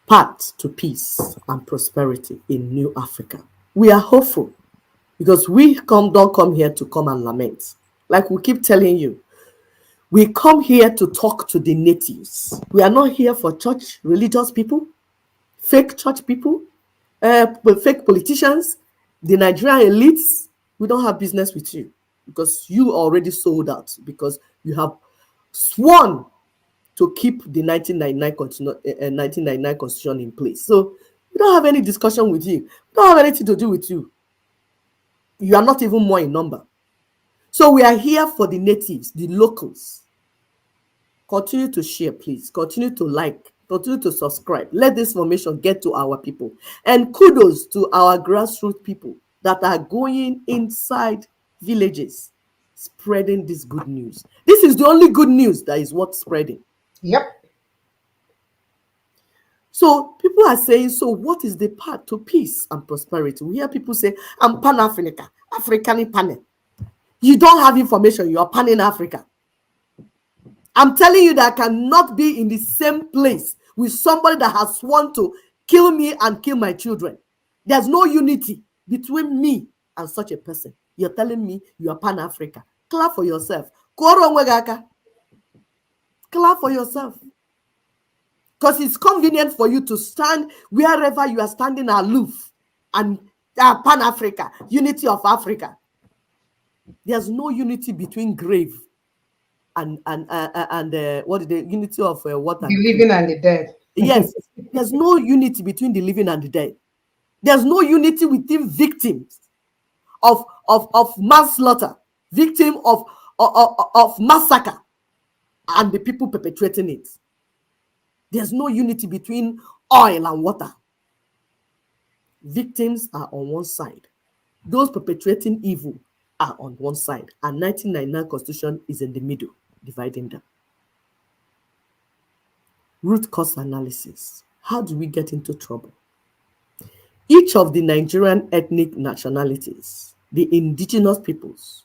path to peace and prosperity in New Africa. We are hopeful because don't come here to come and lament. Like we keep telling you, we come here to talk to the natives. We are not here for church, religious people, fake church people, fake politicians, the Nigerian elites. We don't have business with you because you already sold out, because you have sworn to keep the 1999 constitution in place. So we don't have any discussion with you. We don't have anything to do with you. You are not even more in number. So we are here for the natives, the locals. Continue to share, please. Continue to like. Continue to subscribe. Let this information get to our people. And kudos to our grassroots people that are going inside villages, spreading this good news. This is the only good news that is worth spreading. Yep. So people are saying, so what is the path to peace and prosperity? We hear people say, I'm Pan-African, African panel. You don't have information, you are pan in Africa. I'm telling you that I cannot be in the same place with somebody that has sworn to kill me and kill my children. There's no unity between me and such a person. You're telling me you are Pan-Africa. Clap for yourself. Clap for yourself. Because it's convenient for you to stand wherever you are standing aloof and Pan-Africa, unity of Africa. There's no unity between grave and what is the unity of what? The living and the dead. Yes, there's no unity between the living and the dead. There's no unity within victims of manslaughter, victim of massacre, and the people perpetrating it. There's no unity between oil and water. Victims are on one side. Those perpetrating evil are on one side. And 1999 Constitution is in the middle, dividing them. Root cause analysis. How do we get into trouble? Each of the Nigerian ethnic nationalities, the indigenous peoples,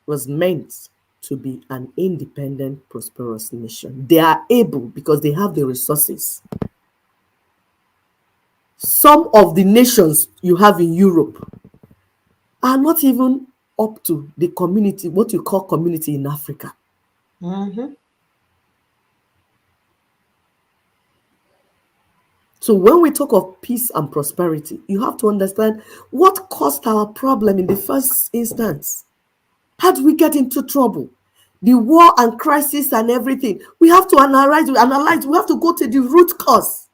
was meant to be an independent, prosperous nation. They are able because they have the resources. Some of the nations you have in Europe are not even up to the community, what you call community in Africa. Mm-hmm. So when we talk of peace and prosperity, you have to understand what caused our problem in the first instance. How do we get into trouble? The war and crisis and everything. We have to analyze. We have to go to the root cause.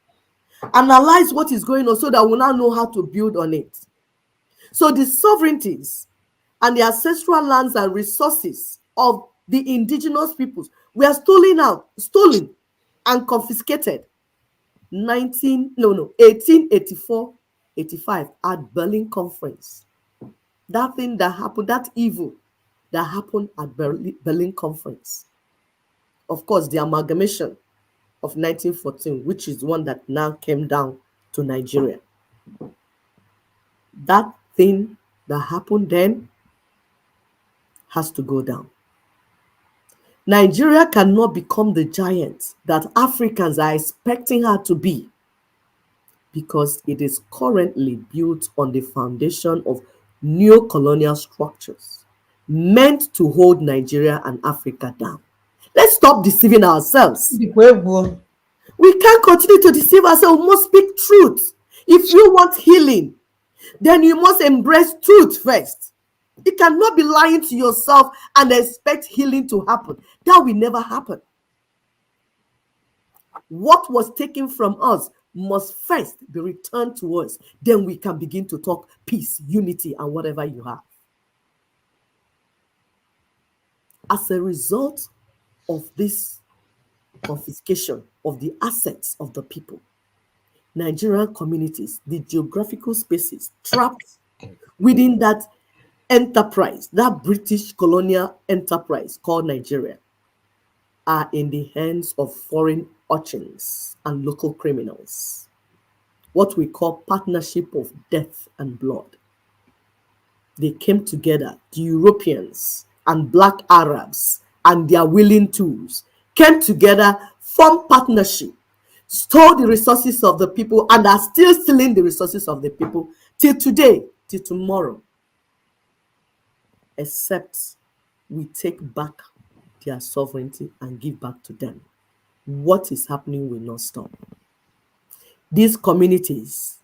Analyze what is going on so that we'll now know how to build on it. So the sovereignties and the ancestral lands and resources of the indigenous peoples were stolen and confiscated 1884-85 at Berlin Conference. That thing that happened, that evil that happened at Berlin Conference. Of course, the amalgamation of 1914, which is one that now came down to Nigeria. That thing that happened then has to go down. Nigeria cannot become the giant that Africans are expecting her to be, because it is currently built on the foundation of neo-colonial structures meant to hold Nigeria and Africa down. Let's stop deceiving ourselves. We can't continue to deceive ourselves. We must speak truth. If you want healing, then you must embrace truth first. You cannot be lying to yourself and expect healing to happen. That will never happen. What was taken from us must first be returned to us. Then we can begin to talk peace, unity, and whatever you have. As a result of this confiscation of the assets of the people, Nigerian communities, the geographical spaces trapped within that enterprise, that British colonial enterprise called Nigeria, are in the hands of foreign urchins and local criminals. What we call partnership of death and blood. They came together, the Europeans and Black Arabs and their willing tools came together, formed partnership stole the resources of the people, and are still stealing the resources of the people till today, till tomorrow, except we take back their sovereignty and give back to them. What is happening will not stop. These communities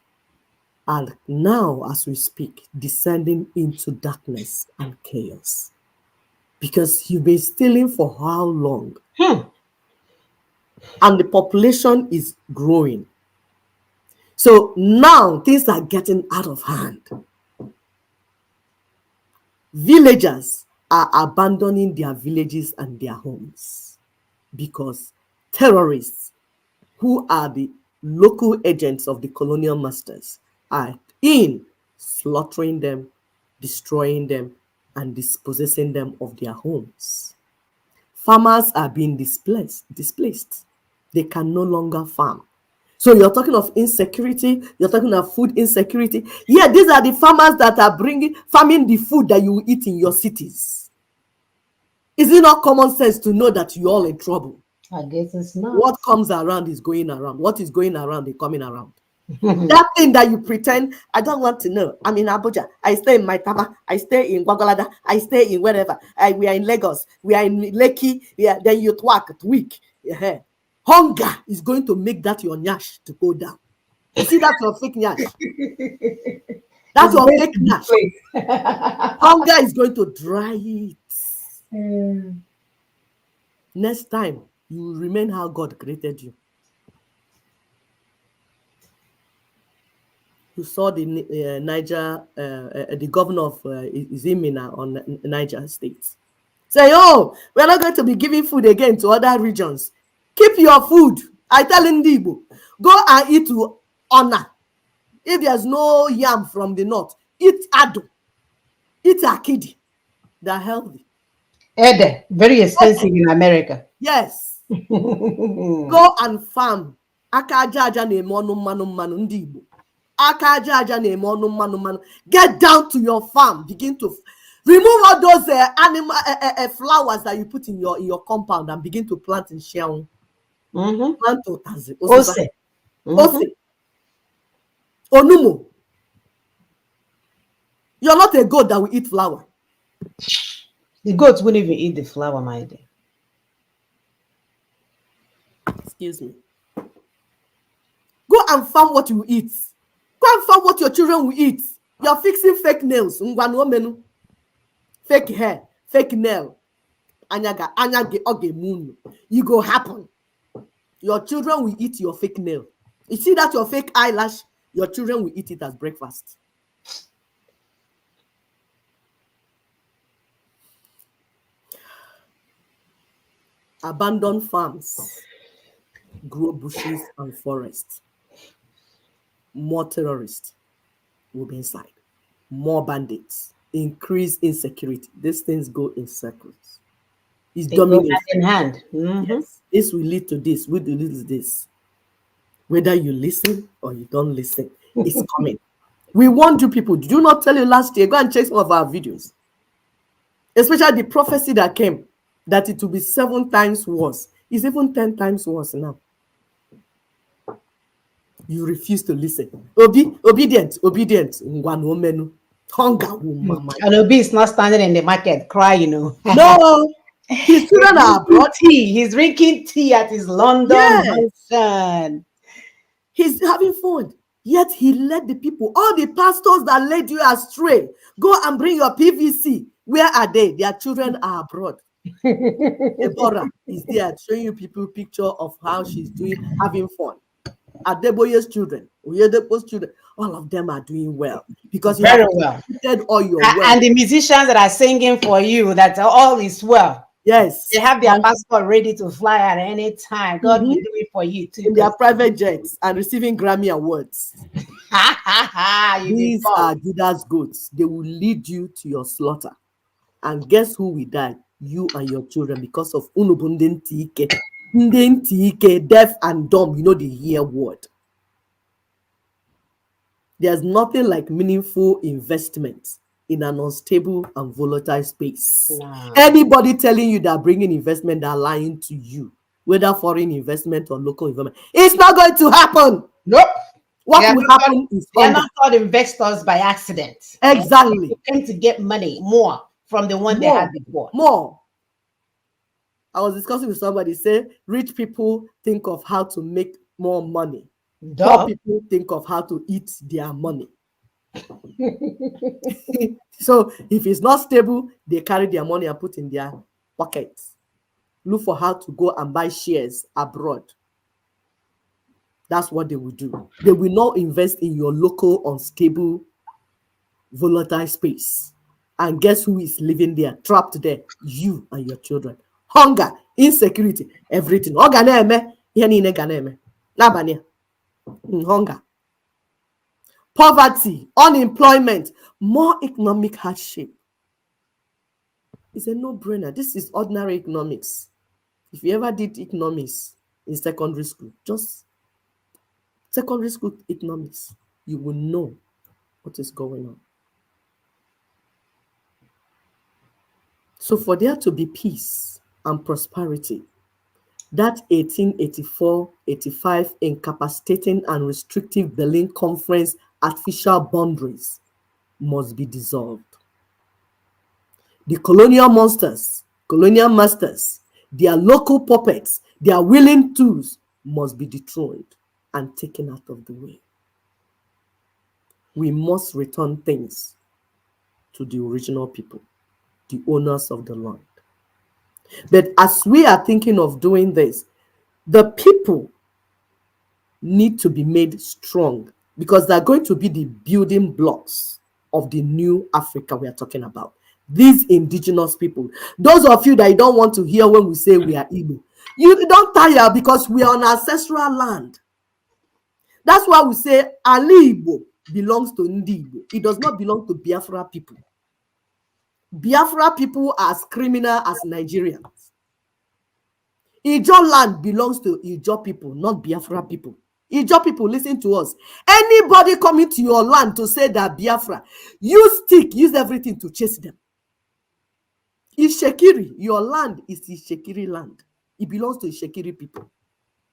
are now, as we speak, descending into darkness and chaos. Because you've been stealing for how long? And the population is growing. So now things are getting out of hand. Villagers are abandoning their villages and their homes because terrorists, who are the local agents of the colonial masters, are in slaughtering them, destroying them, and dispossessing them of their homes. Farmers are being displaced. They can no longer farm. So you're talking of insecurity, you're talking of food insecurity. Yeah, these are the farmers that are farming the food that you eat in your cities. Is it not common sense to know that you're all in trouble? I guess it's not. What comes around is going around. What is going around is coming around. That thing that you pretend, I don't want to know. I'm in Abuja. I stay in Maitama. I stay in Gwagwalada. I stay in wherever. We are in Lagos. We are in Lekki. Then you tweak. Yeah. Hunger is going to make that your nyash to go down. You see, that's your fake nyash. That's your fake nyash. Hunger is going to dry it. Next time, you will remain how God created you. You saw the Niger, the governor of Izimina on Niger State. Say, oh, we're not going to be giving food again to other regions. Keep your food. I tell Ndibo, go and eat to honor. If there's no yam from the north, eat ado. Eat akidi. They're healthy. Ede, very expensive in America. Yes. Go and farm. Aka aja aja na-eme ọnụ mmanụ ndị Igbo. Aka aja aja na-eme ọnụ mmanụ. Get down to your farm. Begin to remove all those animal flowers that you put in your compound and begin to plant in Sheung. Plant otazi. Ose. Onumo. You're not a goat that will eat flower. The goats wouldn't even eat the flower, my dear. Excuse me. Go and farm what you eat. Go and farm what your children will eat. You're fixing fake nails. Fake hair, fake nail. You go happen. Your children will eat your fake nail. You see that your fake eyelash, your children will eat it as breakfast. Abandoned farms grow bushes and forests. More terrorists will be inside. More bandits. Increase insecurity. These things go in circles. It's dominating. Hand in hand. Yes. This will lead to this. Will lead to this. Whether you listen or you don't listen, it's coming. We warned you people. Did you not tell you last year? Go and check some of our videos. Especially the prophecy that came, that it will be 7 times worse. It's even 10 times worse now. You refuse to listen. Obedient. Hunger woman. And Obi is not standing in the market crying, No, his children are abroad. He's drinking tea at his London mansion. He's having fun. Yet he led the people. All the pastors that led you astray, go and bring your PVC. Where are they? Their children are abroad. Deborah is there showing you people picture of how she's doing, having fun. Adeboye's children, Oyedepo's children, all of them are doing well because you very have well. All your And the musicians that are singing for you, that all is well. Yes, they have their passport ready to fly at any time. God will do it for you too. In their private jets and receiving Grammy awards. These are Judas goats. They will lead you to your slaughter. And guess who will die? You and your children, because of Unubunden Tike. Deaf and dumb, you know the hear word. There's nothing like meaningful investment in an unstable and volatile space. Wow. Anybody telling you they're bringing investment, they're lying to you. whether foreign investment or local investment. It's not going to happen. Nope. What will happen is They are hunger. not called investors by accident. Exactly. They came to get money more from the one they had before. More. I was discussing with somebody, say rich people think of how to make more money. Poor people think of how to eat their money. So if it's not stable, they carry their money and put in their pockets. Look for how to go and buy shares abroad. That's what they will do. They will not invest in your local unstable, volatile space. And guess who is living there, trapped there? You and your children. Hunger, insecurity, everything. Hunger, poverty, unemployment, more economic hardship. It's a no-brainer. This is ordinary economics. If you ever did economics in secondary school, just secondary school economics, you will know what is going on. So for there to be peace and prosperity, that 1884-85 incapacitating and restrictive Berlin Conference artificial boundaries must be dissolved. The colonial monsters, colonial masters, their local puppets, their willing tools must be dethroned and taken out of the way. We must return things to the original people, the owners of the land. But as we are thinking of doing this, the people need to be made strong because they're going to be the building blocks of the new Africa we are talking about. These indigenous people, those of you that you don't want to hear when we say we are Igbo, you don't tire because we are on ancestral land. That's why we say Ali Igbo belongs to Ndi Igbo. It does not belong to Biafra people. Biafra people are as criminal as Nigerians. Ijaw land belongs to Ijaw people, not Biafra people. Ijaw people, listen to us. Anybody coming to your land to say that Biafra, use stick, use everything to chase them. Ishekiri, your land is Ishekiri land. It belongs to Ishekiri people.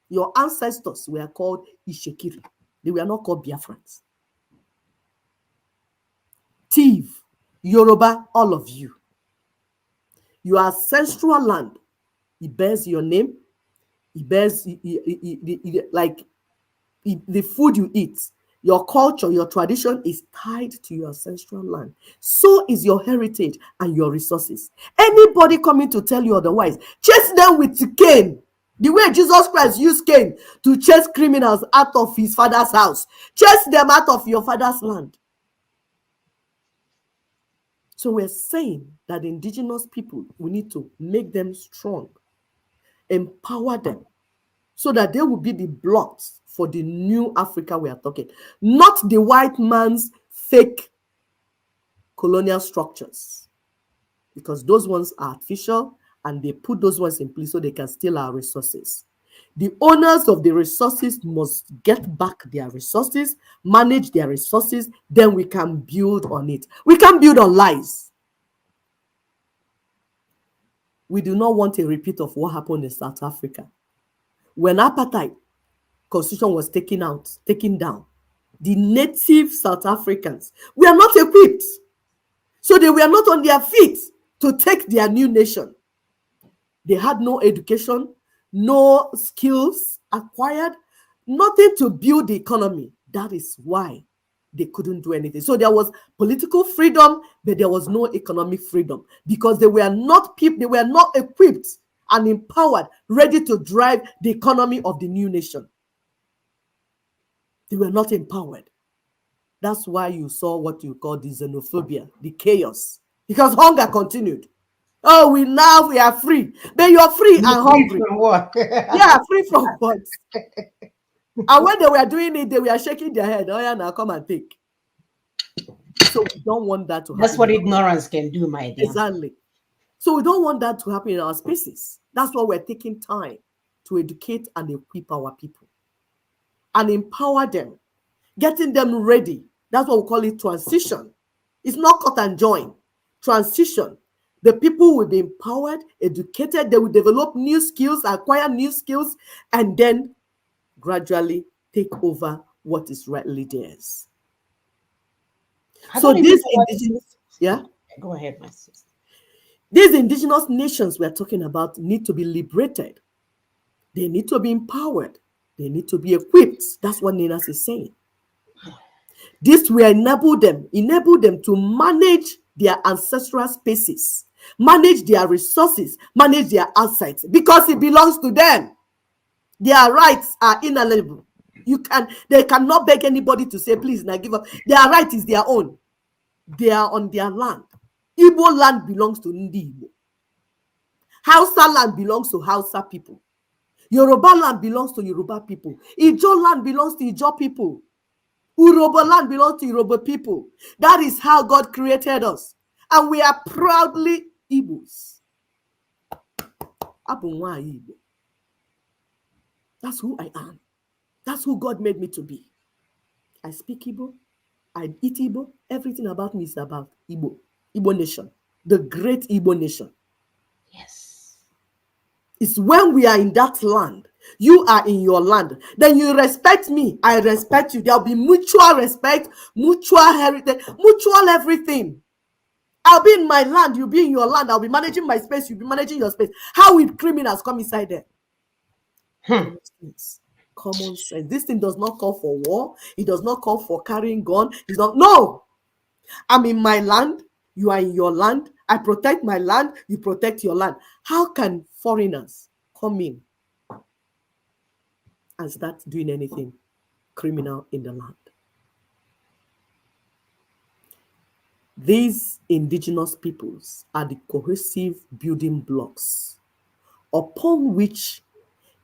Your ancestors were called Ishekiri. They were not called Biafrans. Tiv, Yoruba, all of you. Your ancestral land, it bears your name. It bears like the food you eat. Your culture, your tradition is tied to your ancestral land. So is your heritage and your resources. Anybody coming to tell you otherwise, chase them with cane. The way Jesus Christ used cane to chase criminals out of his father's house. Chase them out of your father's land. So we're saying that indigenous people, we need to make them strong, empower them, so that they will be the blocks for the new Africa we are talking. Not the white man's fake colonial structures. Because those ones are artificial and they put those ones in place so they can steal our resources. The owners of the resources must get back their resources, manage their resources, then we can build on it. We can build on lies. We do not want a repeat of what happened in South Africa. When apartheid constitution was taken down, the native South Africans were not equipped. So they were not on their feet to take their new nation. They had no education, no skills acquired, nothing to build the economy. That is why they couldn't do anything. So there was political freedom, but there was no economic freedom because they were not equipped and empowered, ready to drive the economy of the new nation. They were not empowered. That's why you saw what you call the xenophobia, the chaos, because hunger continued. Oh, we are free. But you're free and hungry. From what? Yeah, free from what? And when they were doing it, they were shaking their head. Oh, yeah, now come and take. So we don't want that to happen. That's what ignorance can do, my dear. Exactly. So we don't want that to happen in our spaces. That's why we're taking time to educate and equip our people and empower them, getting them ready. That's what we call it transition. It's not cut and join. Transition. The people will be empowered, educated, they will develop new skills, acquire new skills, and then gradually take over what is rightly theirs. So these indigenous, yeah? Go ahead, my sister. These indigenous nations we're talking about need to be liberated. They need to be empowered. They need to be equipped. That's what Ninas is saying. This will enable them to manage their ancestral spaces, manage their resources, manage their assets, because it belongs to them. Their rights are inalienable. They cannot beg anybody to say, please, now give up. Their right is their own. They are on their land. Igbo land belongs to Ndi Igbo. Hausa land belongs to Hausa people. Yoruba land belongs to Yoruba people. Ijo land belongs to Ijo people. Urobo land belongs to Yoruba people. That is how God created us. And we are proudly Igbos. Abunwa Igbo. That's who I am. That's who God made me to be. I speak Igbo. I eat Igbo. Everything about me is about Igbo. Igbo nation. The great Igbo nation. Yes. It's when we are in that land, you are in your land, then you respect me, I respect you. There'll be mutual respect, mutual heritage, mutual everything. I'll be in my land, you'll be in your land. I'll be managing my space, you'll be managing your space. How will criminals come inside there? Common sense. This thing does not call for war. It does not call for carrying gun. It's not. No. I'm in my land. You are in your land. I protect my land. You protect your land. How can foreigners come in and start doing anything criminal in the land? These indigenous peoples are the cohesive building blocks upon which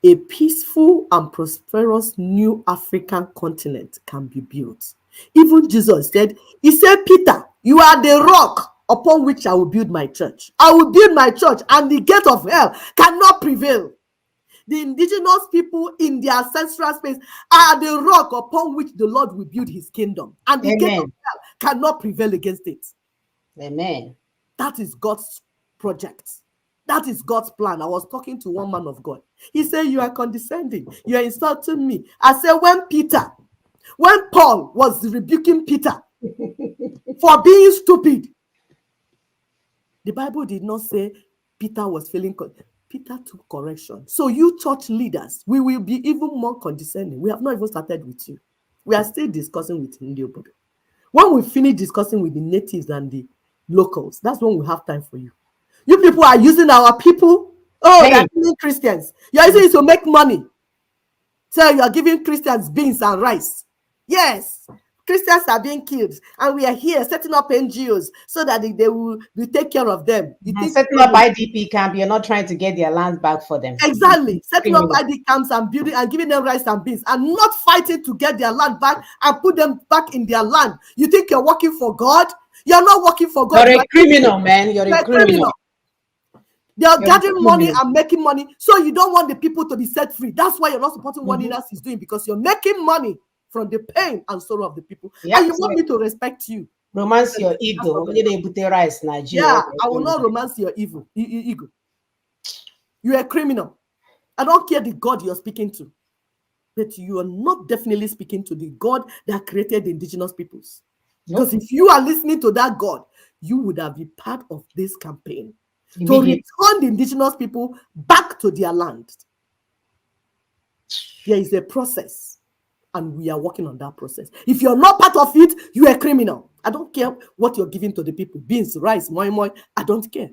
a peaceful and prosperous new African continent can be built. Even Jesus said, he said, Peter, you are the rock upon which I will build my church. I will build my church and the gate of hell cannot prevail. The indigenous people in their ancestral space are the rock upon which the Lord will build his kingdom. And the gate of hell cannot prevail against it. Amen. That is God's project. That is God's plan. I was talking to one man of God. He said, you are condescending. You are insulting me. I said, when Paul was rebuking Peter for being stupid, the Bible did not say Peter was feeling. Peter took correction. So you church leaders, we will be even more condescending. We have not even started with you. We are still discussing with Ndiobodo. When we finish discussing with the natives and the locals, that's when we have time for you. You people are using our people. Oh, they're killing Christians. You're using it to make money. So you're giving Christians beans and rice. Yes, Christians are being killed. And we are here setting up NGOs so that they will take care of them. You think setting up IDP camp, you're not trying to get their land back for them. Exactly. Setting up IDP camps and building and giving them rice and beans and not fighting to get their land back and put them back in their land. You think you're working for God? You're not working for God. You're a criminal, man. You're a criminal. They are gathering money and making money. So you don't want the people to be set free. That's why you're not supporting what Ninas is doing, because you're making money from the pain and sorrow of the people. Yeah, and you want me to respect you. Romance your ego. Yeah, I will not romance your ego. You're a criminal. I don't care the God you're speaking to. But you are not definitely speaking to the God that created the indigenous peoples. Because if you are listening to that God, you would have been part of this campaign to return the indigenous people back to their land. There is a process, and we are working on that process. If you're not part of it, you are a criminal. I don't care what you're giving to the people. Beans, rice, moi moi, I don't care.